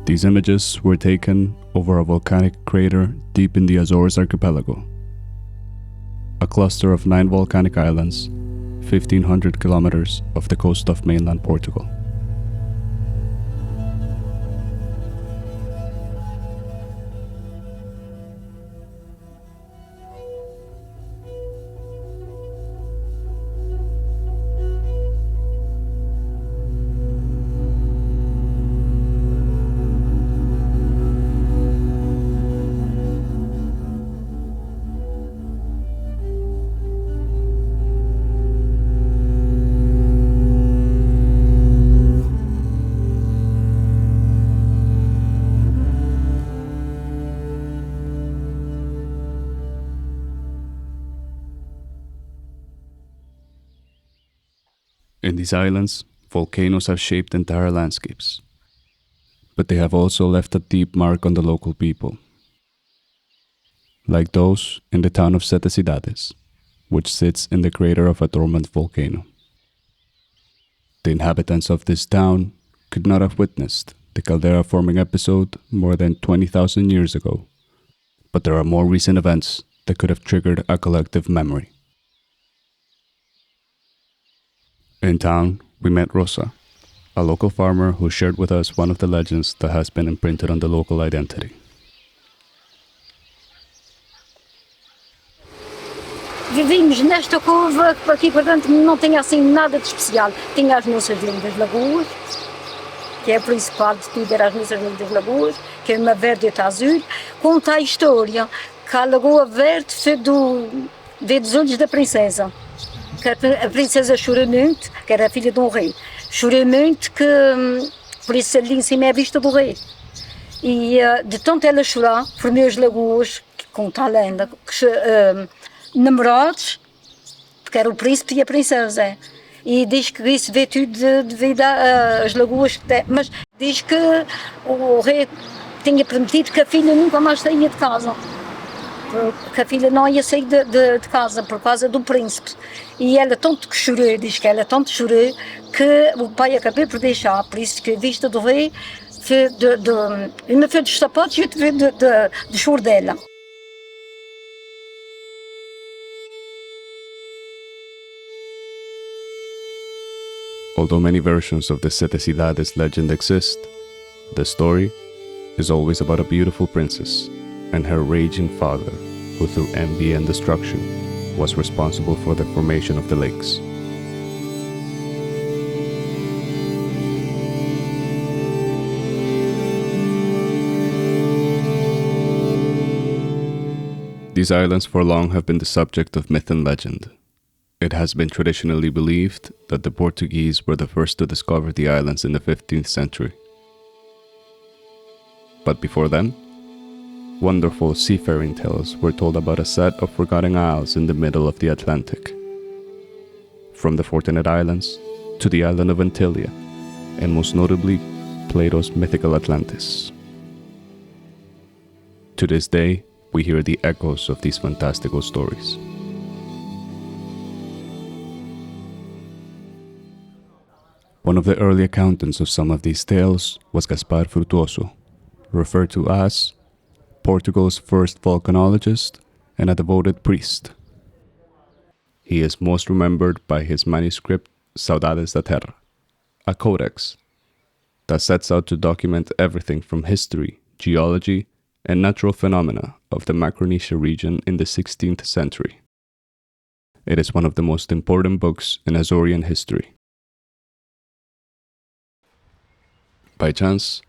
These images were taken over a volcanic crater deep in the Azores archipelago, a cluster of 9 volcanic islands, 1,500 kilometers off the coast of mainland Portugal. In these islands, volcanoes have shaped entire landscapes, but they have also left a deep mark on the local people, like those in the town of Sete Cidades, which sits in the crater of a dormant volcano. The inhabitants of this town could not have witnessed the caldera forming episode more than 20,000 years ago, but there are more recent events that could have triggered a collective memory. In town, we met Rosa, a local farmer who shared with us one of the legends that has been imprinted on the local identity. Vivimos nesta curva que aqui, portanto, não tem assim nada de especial. Tinha as nossas lindas lagoas, que é a principal de tudo, eram as nossas lindas lagoas, que é uma verde e azul. Conta a história que a lagoa verde veio dos olhos da princesa. Que a princesa chorou muito, que era a filha de um rei. Chorou muito que, por isso ali em cima é a vista do rei. E de tanto ela chorar, formou as lagoas, que conta a lenda, namorados, porque era o príncipe e a princesa. E diz que isso veio tudo devido às lagoas, mas diz que o rei tinha prometido que a filha nunca mais saía de casa. Que a filha não ia sair de casa por causa do príncipe. E ela tanto que chorou, diz que ela tanto chorou, que o pai acabou por deixar, por isso que a vista do rei me fez dos sapatos e eu tive de choro dela. Although many versions of the Sete Cidades legend exist, the story is always about a beautiful princess and her raging father, who through envy and destruction was responsible for the formation of the lakes. These islands for long have been the subject of myth and legend. It has been traditionally believed that the Portuguese were the first to discover the islands in the 15th century. But before then, wonderful seafaring tales were told about a set of forgotten isles in the middle of the Atlantic. From the Fortunate Islands to the island of Antilia, and most notably, Plato's mythical Atlantis. To this day, we hear the echoes of these fantastical stories. One of the early accountants of some of these tales was Gaspar Frutuoso, referred to as Portugal's first volcanologist and a devoted priest. He is most remembered by his manuscript Saudades da Terra, a codex that sets out to document everything from history, geology, and natural phenomena of the Micronesia region in the 16th century. It is one of the most important books in Azorean history. By chance,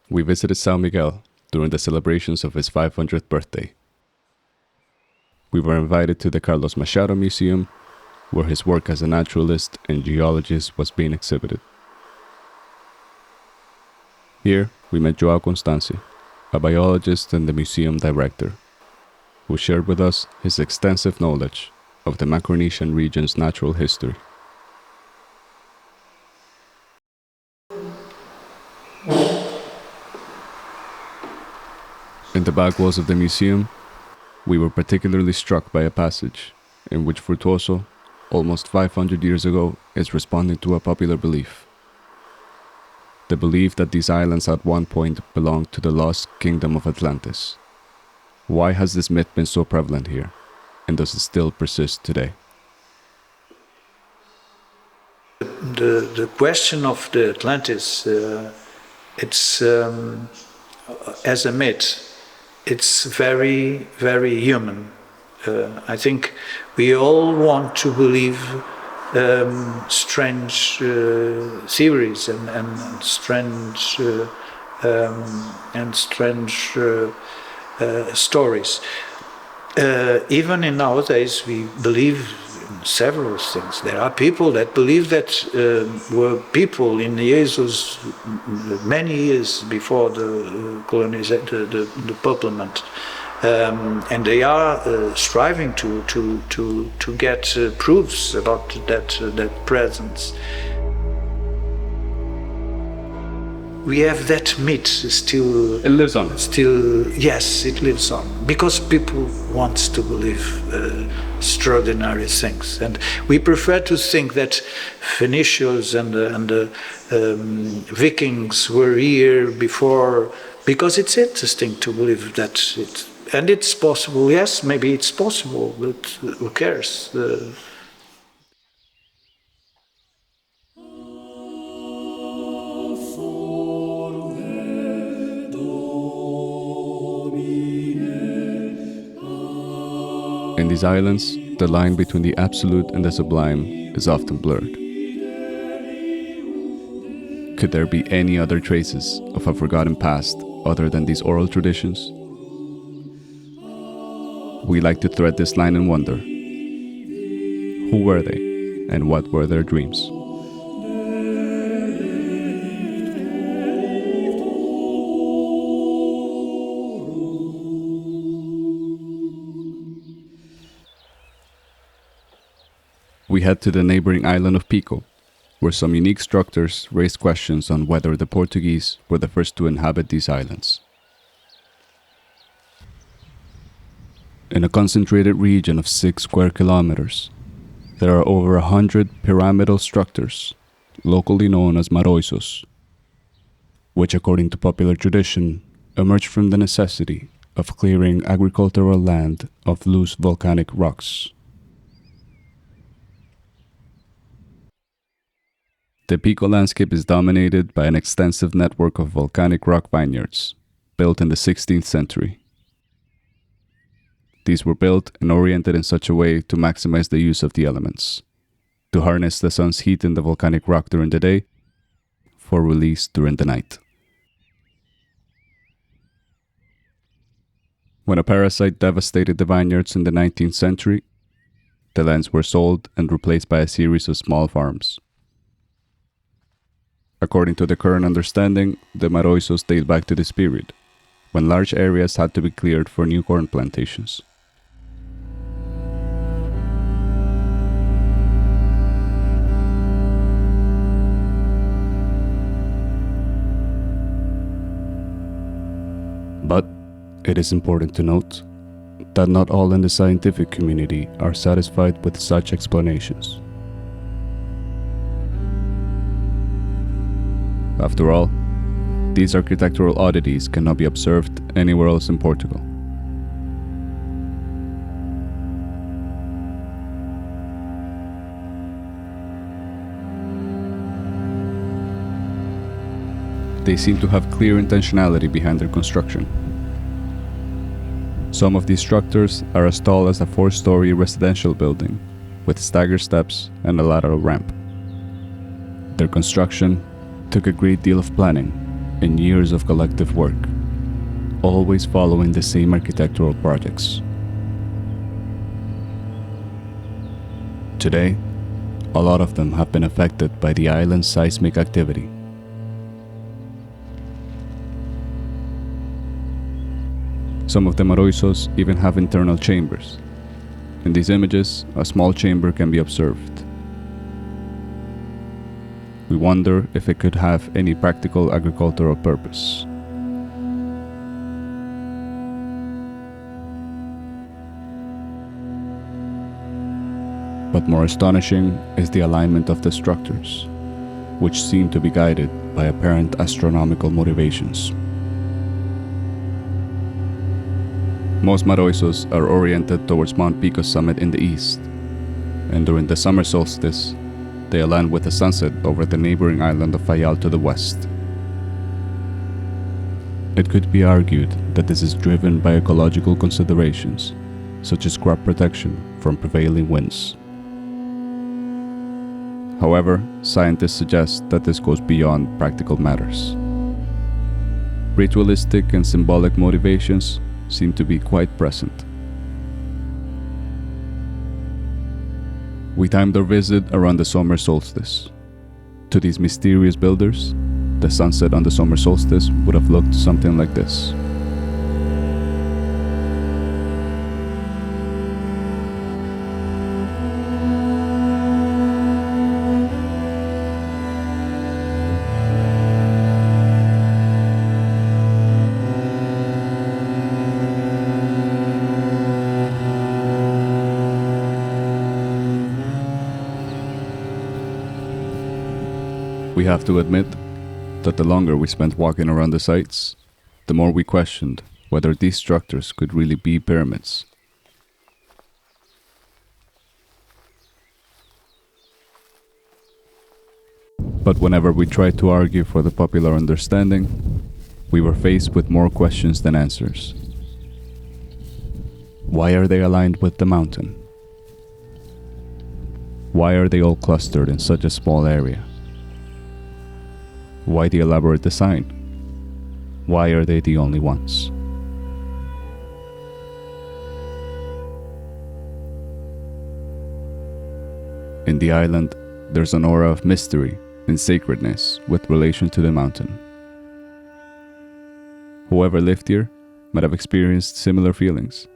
we visited São Miguel during the celebrations of his 500th birthday. We were invited to the Carlos Machado Museum, where his work as a naturalist and geologist was being exhibited. Here, we met João Constâncio, a biologist and the museum director, who shared with us his extensive knowledge of the Micronesian region's natural history. In the back walls of the museum, we were particularly struck by a passage in which Frutuoso, almost 500 years ago, is responding to a popular belief. the belief that these islands at one point belonged to the lost kingdom of Atlantis. Why has this myth been so prevalent here, and does it still persist today? The question of the Atlantis, it's as a myth, it's very, very human. I think we all want to believe strange theories and strange stories. Even in nowadays, we believe in several things. There are people that believe that were people in the Azores many years before the colonization, the population. And they are striving to get proofs about that presence. We have that myth still. It lives on. Still, yes, it lives on because people want to believe extraordinary things, and we prefer to think that Phoenicians and the Vikings were here before, because it's interesting to believe that it. And it's possible, yes, maybe it's possible, but who cares? In these islands, the line between the absolute and the sublime is often blurred. Could there be any other traces of a forgotten past other than these oral traditions? We like to thread this line and wonder, who were they and what were their dreams? We head to the neighboring island of Pico, where some unique structures raise questions on whether the Portuguese were the first to inhabit these islands. In a concentrated region of 6 square kilometers, there are over 100 pyramidal structures, locally known as maroisos, which according to popular tradition emerged from the necessity of clearing agricultural land of loose volcanic rocks. The Pico landscape is dominated by an extensive network of volcanic rock vineyards, built in the 16th century. These were built and oriented in such a way to maximize the use of the elements, to harness the sun's heat in the volcanic rock during the day, for release during the night. When a parasite devastated the vineyards in the 19th century, the lands were sold and replaced by a series of small farms. According to the current understanding, the maroisos date back to this period, when large areas had to be cleared for new corn plantations. But it is important to note that not all in the scientific community are satisfied with such explanations. After all, these architectural oddities cannot be observed anywhere else in Portugal. They seem to have clear intentionality behind their construction. Some of these structures are as tall as a 4-story residential building, with staggered steps and a lateral ramp. Their construction took a great deal of planning and years of collective work, always following the same architectural projects. Today, a lot of them have been affected by the island's seismic activity. Some of the maroisos even have internal chambers. In these images, a small chamber can be observed. We wonder if it could have any practical agricultural purpose. But more astonishing is the alignment of the structures, which seem to be guided by apparent astronomical motivations. Most Maroisos are oriented towards Mount Pico's summit in the east, and during the summer solstice, they align with the sunset over the neighboring island of Fayal to the west. It could be argued that this is driven by ecological considerations, such as crop protection from prevailing winds. However, scientists suggest that this goes beyond practical matters. Ritualistic and symbolic motivations seem to be quite present. We timed our visit around the summer solstice. To these mysterious builders, the sunset on the summer solstice would have looked something like this. We have to admit that the longer we spent walking around the sites, the more we questioned whether these structures could really be pyramids. But whenever we tried to argue for the popular understanding, we were faced with more questions than answers. Why are they aligned with the mountain? Why are they all clustered in such a small area? Why the elaborate design? Why are they the only ones? In the island, there's an aura of mystery and sacredness with relation to the mountain. Whoever lived here might have experienced similar feelings.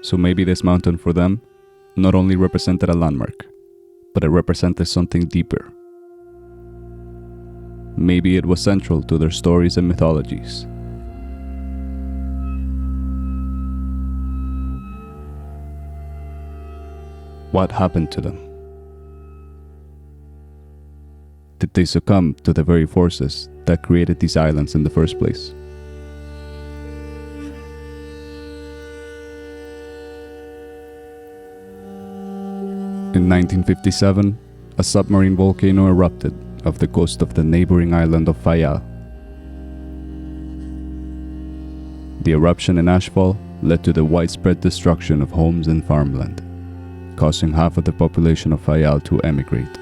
So maybe this mountain for them not only represented a landmark, but it represented something deeper. Maybe it was central to their stories and mythologies. What happened to them? Did they succumb to the very forces that created these islands in the first place? In 1957, a submarine volcano erupted off the coast of the neighboring island of Fayal. The eruption and ashfall led to the widespread destruction of homes and farmland, causing half of the population of Fayal to emigrate.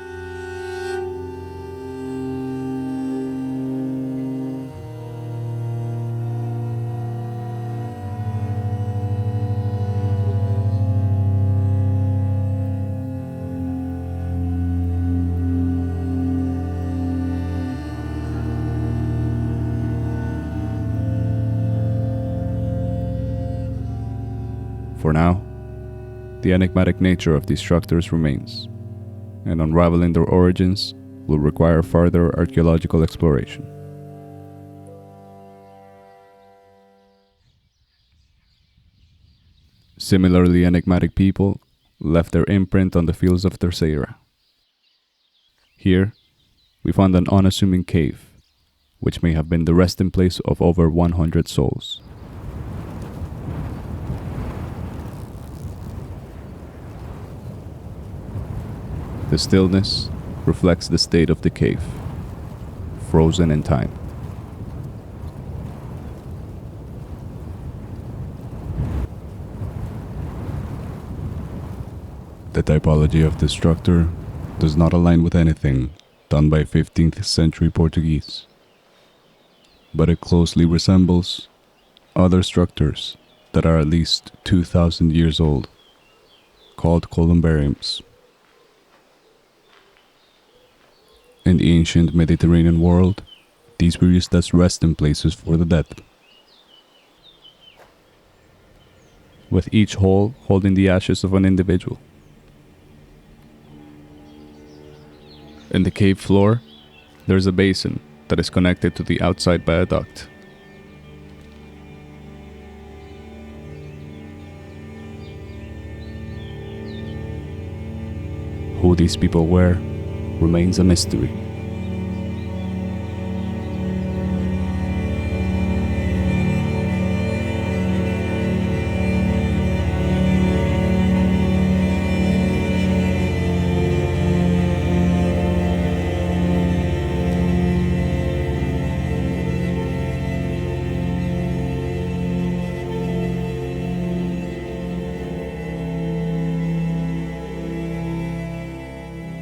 For now, the enigmatic nature of these structures remains, and unraveling their origins will require further archaeological exploration. Similarly enigmatic people left their imprint on the fields of Terceira. Here, we found an unassuming cave, which may have been the resting place of over 100 souls. The stillness reflects the state of the cave, frozen in time. The typology of this structure does not align with anything done by 15th century Portuguese, but it closely resembles other structures that are at least 2,000 years old, called columbariums. In the ancient Mediterranean world, these were used as resting places for the dead, with each hole holding the ashes of an individual. In the cave floor, there is a basin that is connected to the outside by a duct. Who these people were remains a mystery.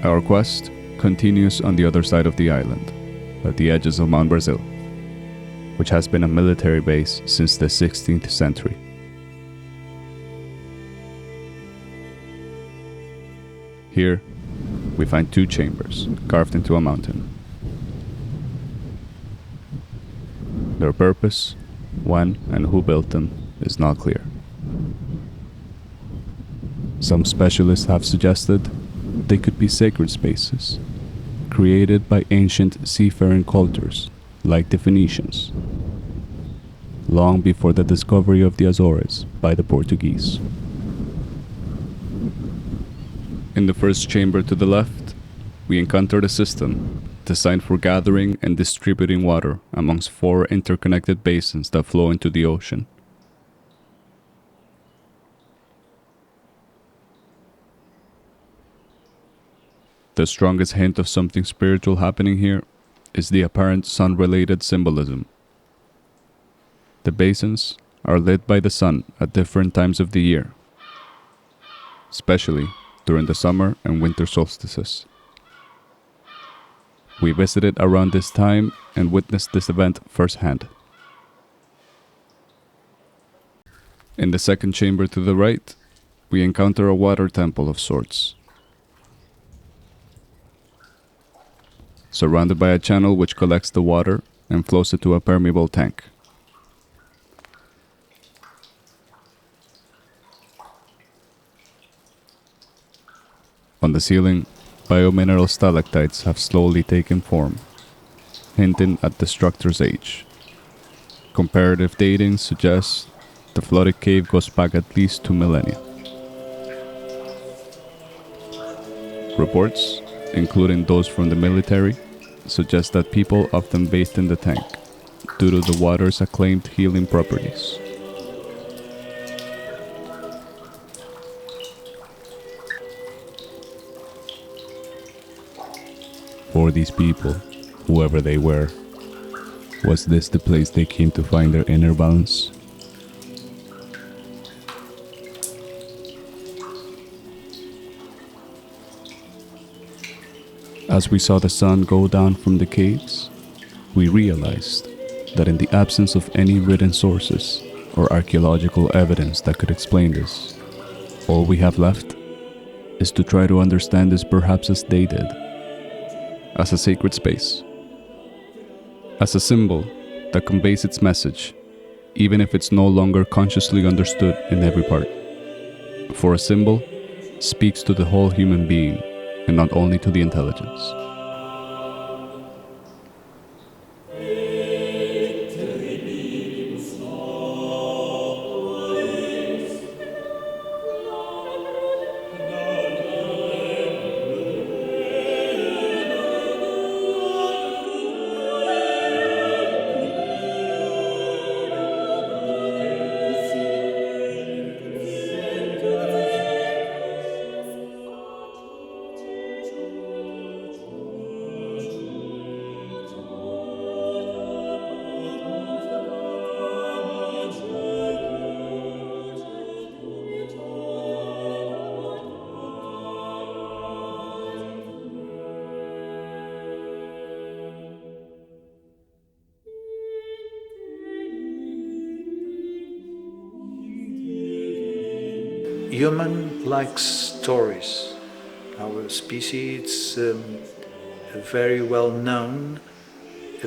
Our quest continues on the other side of the island, at the edges of Mount Brazil, which has been a military base since the 16th century. Here, we find two chambers carved into a mountain. Their purpose, when and who built them, is not clear. Some specialists have suggested they could be sacred spaces, created by ancient seafaring cultures like the Phoenicians, long before the discovery of the Azores by the Portuguese. In the first chamber to the left, we encountered a system designed for gathering and distributing water amongst 4 interconnected basins that flow into the ocean. The strongest hint of something spiritual happening here is the apparent sun-related symbolism. The basins are lit by the sun at different times of the year, especially during the summer and winter solstices. We visited around this time and witnessed this event firsthand. In the second chamber to the right, we encounter a water temple of sorts, surrounded by a channel which collects the water and flows it to a permeable tank. On the ceiling, biomineral stalactites have slowly taken form, hinting at the structure's age. Comparative dating suggests the flooded cave goes back at least 2 millennia. Reports, including those from the military, suggest that people often bathed in the tank due to the water's acclaimed healing properties. For these people, whoever they were, was this the place they came to find their inner balance? As we saw the sun go down from the caves, we realized that in the absence of any written sources or archaeological evidence that could explain this, all we have left is to try to understand this perhaps as they did, as a sacred space, as a symbol that conveys its message, even if it's no longer consciously understood in every part. For a symbol speaks to the whole human being and not only to the intelligence. Human likes stories. Our species is very well known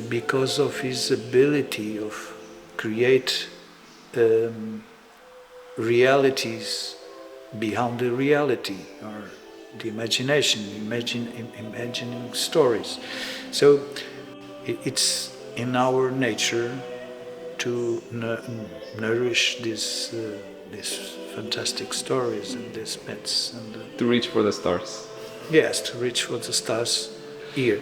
because of his ability of create realities beyond the reality, or the imagination, imagining stories. So it's in our nature to nourish these fantastic stories and these myths. And, To reach for the stars. yes, to reach for the stars here.